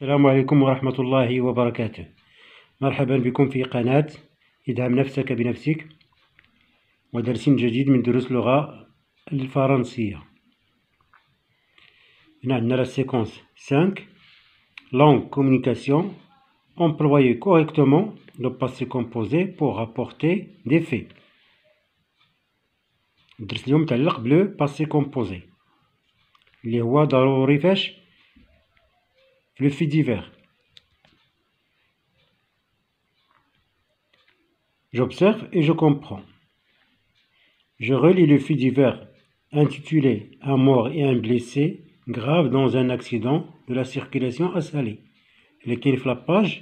السلام عليكم ورحمة الله وبركاته. مرحبا بكم في قناة ادعم نفسك بنفسك ودرس جديد من دروس اللغة الفرنسية. هنا عندنا la séquence 5 langue communication, employer correctement le passé composé pour apporter des faits. الدرس اليوم متعلق بلو passé composé اللي هو ضروري فاش le fait divers. J'observe et je comprends. Je relis le fait divers intitulé un mort et un blessé grave dans un accident de la circulation à Salé. Il est la page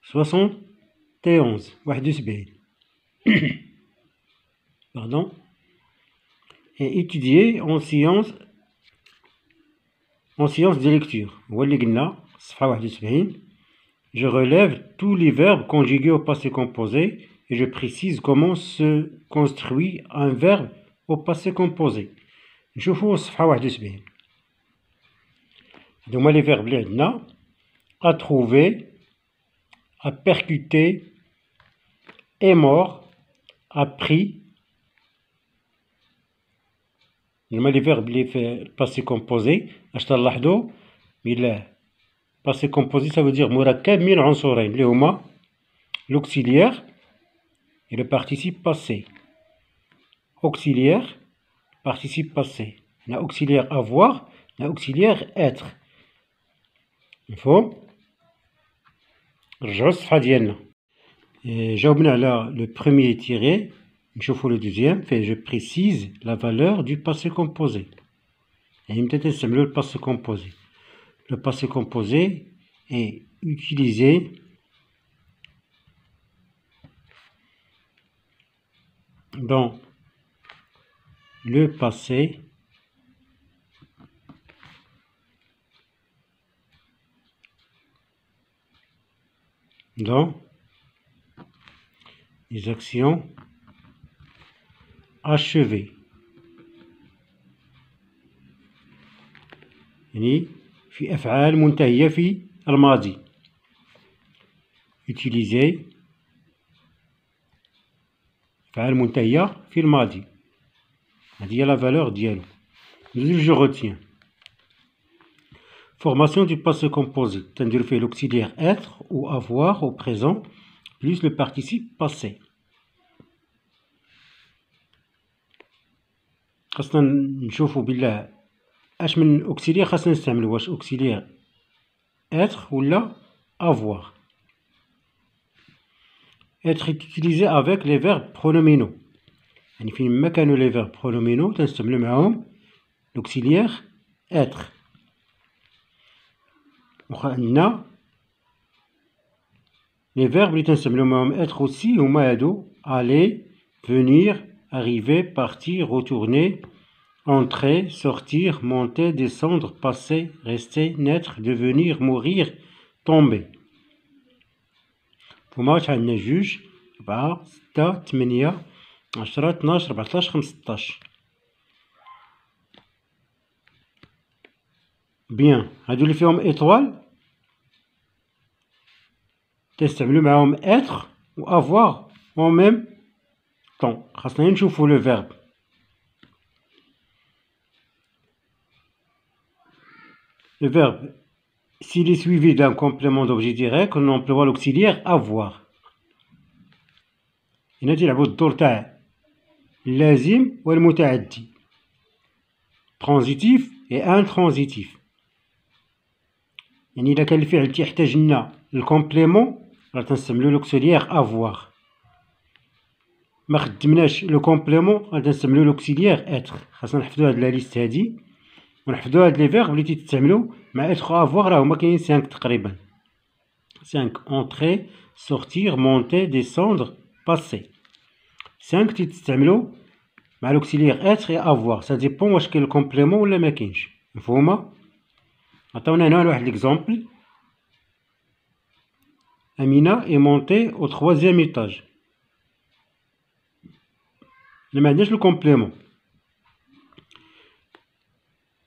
71. Pardon. Et étudié en sciences de lecture. Je relève tous les verbes conjugués au passé composé et je précise comment se construit un verbe au passé composé. نشوفوا الصفحة 71. هادوما les verbes اللي عندنا: à trouver, à percuter, est mort, a pris. هادوما les verbes اللي في passé composé. اش تلاحظوا بلا passé composé ça veut dire مركب من عنصرين اللي هما l'auxiliaire et le participe passé. Auxiliaire, participe passé. On a auxiliaire avoir, on a auxiliaire être. مفهوم؟ نرجعو للصفحة ديالنا. جاوبنا على le premier tiré. نشوفو le deuxième. Je précise la valeur du passé composé. يعني متى تنستعملو le passé composé. Le passé composé est utilisé dans le passé dans les actions achevées. يعني في أفعال منتهية في الماضي. utiliser أفعال منتهية في الماضي. هذه هي la valeur ديالو. je retiens. Formation du passé composé. تندير فيه l'auxiliaire être ou avoir au présent plus le participe passé. خاصنا نشوفو بالله اش من auxiliaire خاصنا نستعملو، واش auxiliaire être ولا avoir. Être utilisé avec les verbes pronominaux. يعني فين ما كانوا les verbes pronominaux تنستعملو معاهم l'auxiliaire être. واخا عندنا les verbes اللي تنستعملو معاهم être aussi هما هادو: aller, venir, arriver, partir, retourner, entrer, sortir, monter, descendre, passer, rester, naître, devenir, mourir, tomber. هما شحال عندنا؟ 2 4 6 8 10 12 14 15. بيان. هادو اللي فيهم étoile تنستعملو معاهم être و avoir en même temps. خاصنا نشوفو le verbe. Le verbe, s'il est suivi d'un complément d'objet direct, on emploie l'auxiliaire avoir. هنا تيلعبو الدور تاع اللازم والمتعدي. transitif et intransitif. يعني إلا كان الفعل تيحتاج لنا الكومبليمون راه تنستعملو لوكسيليير avoir. ما خدمناش لو كومبليمون راه تنستعملو لوكسيليير être. خاصنا نحفظو هاد لا ليست هادي ونحفظو هاد لي فيرب اللي تيتستعملو مع être avoir. راه هما كاينين 5 تقريبا. 5: entrer, sortir, monter, descendre, passer. 5 تيتستعملو مع لوكسيليير être et avoir. ça dépend واش كاين الكومبليمون ولا ما كاينش. مفهومه؟ عطاونا هنا واحد ليكزومبل: Amina est montée au 3e étage. ما عندناش لو كومبليمون.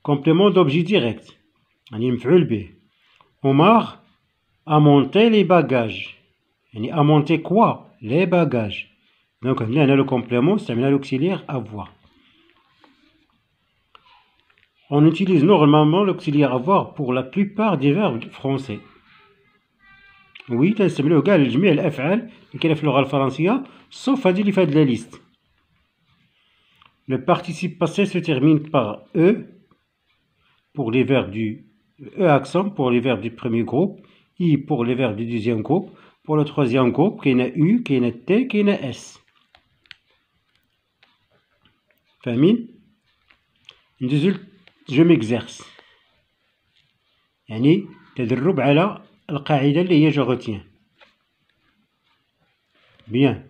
complément d'objet direct يعني مفعول به. Omar a monté les bagages. يعني a monté quoi? Les bagages. Donc là, on a le complément, c'est l'auxiliaire avoir. On utilise normalement l'auxiliaire avoir pour la plupart des verbes français. Oui, تنستعملوه كاع لجميع الأفعال اللي كاينة في اللغة الفرنسية sauf هادي اللي في هاد لا ليست. Le participe passé se termine par E pour les verbes du E accent pour les verbes du premier groupe, I pour les verbes du deuxième groupe, pour le troisième groupe كاينة U كاينة T كاينة S. فاهمين؟ ندوزو je m'exerce. يعني تدرب على القاعدة اللي هي je retiens. Bien.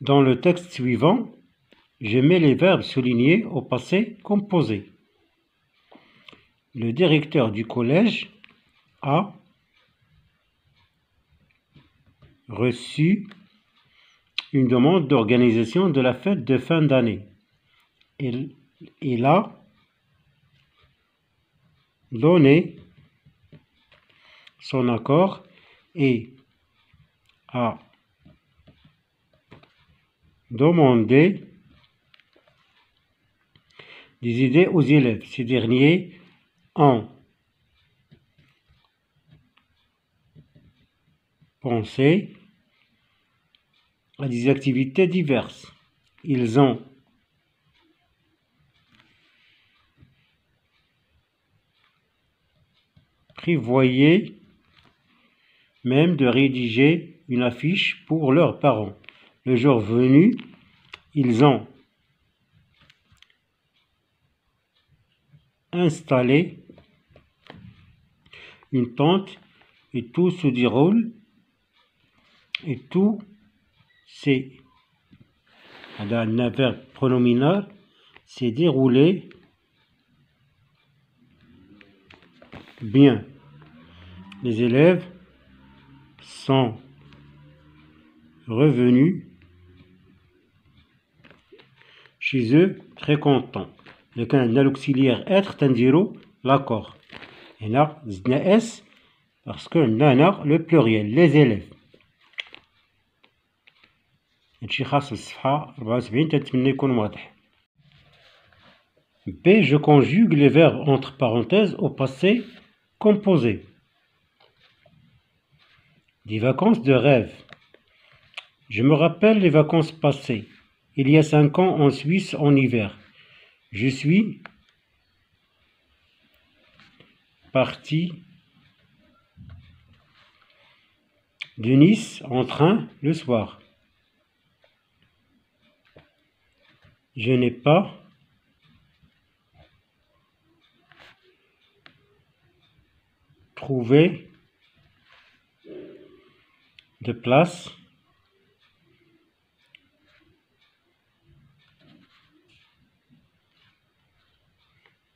Dans le texte suivant, je mets les verbes soulignés au passé composé. Le directeur du collège a reçu une demande d'organisation de la fête de fin d'année. Il a donné son accord et a demandé des idées aux élèves. Ces derniers ont pensé à des activités diverses. Ils ont prévoyé même de rédiger une affiche pour leurs parents. Le jour venu, ils ont installé une tente et tout se déroule et tout s'est un verbe pronominal s'est déroulé bien. Les élèves sont revenus chez eux très contents. إذا كان عندنا l'auxiliaire être تنديرو l'accord. هنا زدنا اس باسكو عندنا هنا لو بلوريال les élèves. هادشي خاص بالصفحة 74 تنتمنى يكون واضح. B. Je conjugue les verbes entre parenthèses au passé composé. Des vacances de rêve. Je me rappelle les vacances passées. Il y a 5 ans en Suisse en hiver. Je suis parti de Nice en train le soir. Je n'ai pas trouvé de place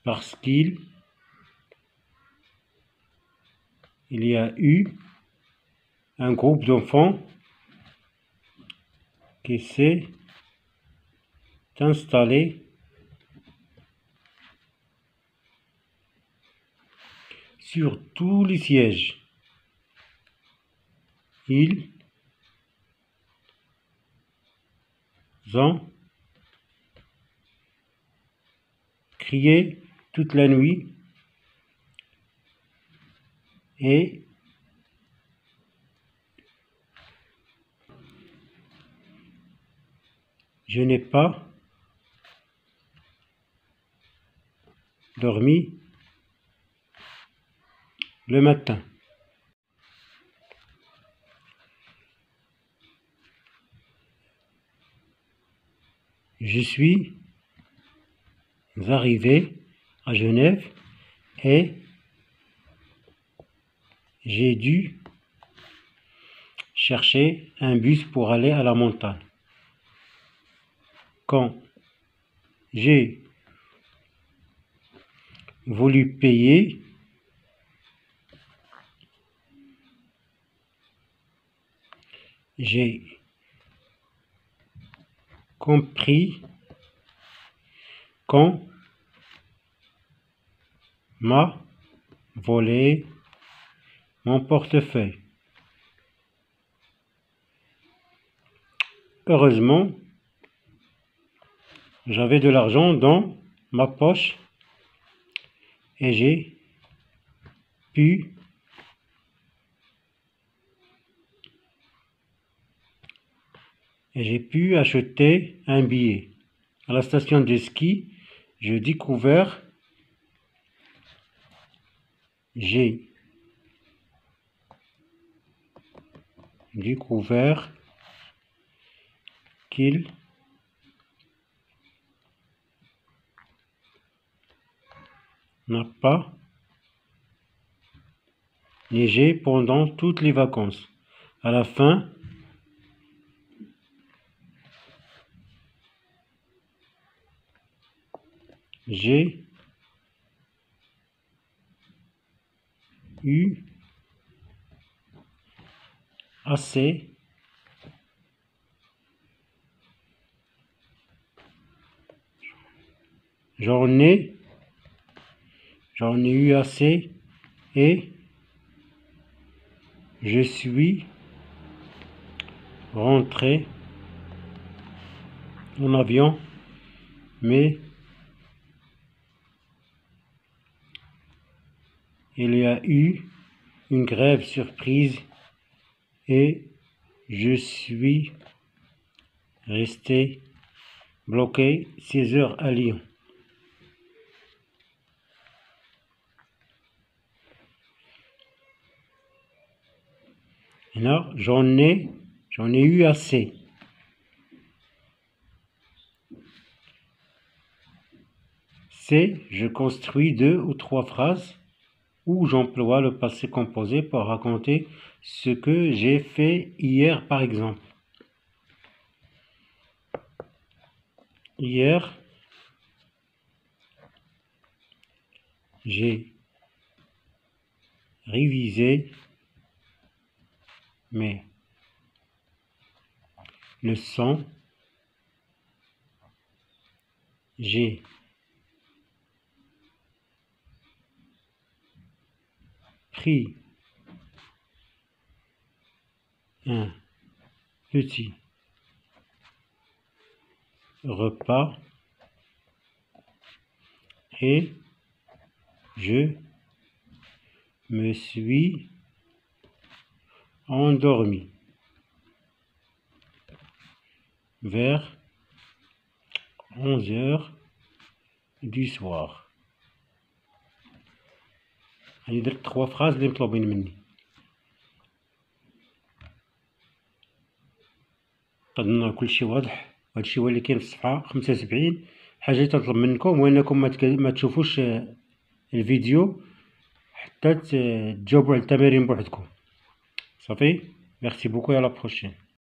parce qu'il y a eu un groupe d'enfants qui s'est installé sur tous les sièges. Ils ont crié toute la nuit et je n'ai pas dormi le matin. Je suis arrivé à Genève et j'ai dû chercher un bus pour aller à la montagne. Quand j'ai voulu payer, j'ai compris qu'on m'a volé mon portefeuille. Heureusement, j'avais de l'argent dans ma poche et j'ai pu acheter un billet. À la station de ski, j'ai découvert qu'il n'a pas neigé pendant toutes les vacances. À la fin, j'ai eu assez J'en ai eu assez et je suis rentré en avion, mais il y a eu une grève surprise et je suis resté bloqué 6 heures à Lyon. Là, j'en ai eu assez. Je construis 2 ou 3 phrases où j'emploie le passé composé pour raconter ce que j'ai fait hier, par exemple. Hier, j'ai révisé mes leçons. J'ai pris un petit repas et je me suis endormi vers 11 heures du soir. هاني درت 3 phrases اللي مطلوبين مني. أظن كلشي واضح، وهادشي هو اللي كاين في الصفحة 75. حاجة اللي تنطلب منكم هو أنكم ما تشوفوش الفيديو حتى تجاوبوا على التمارين بوحدكم. صافي، ميرسي بوكو، à la prochaine.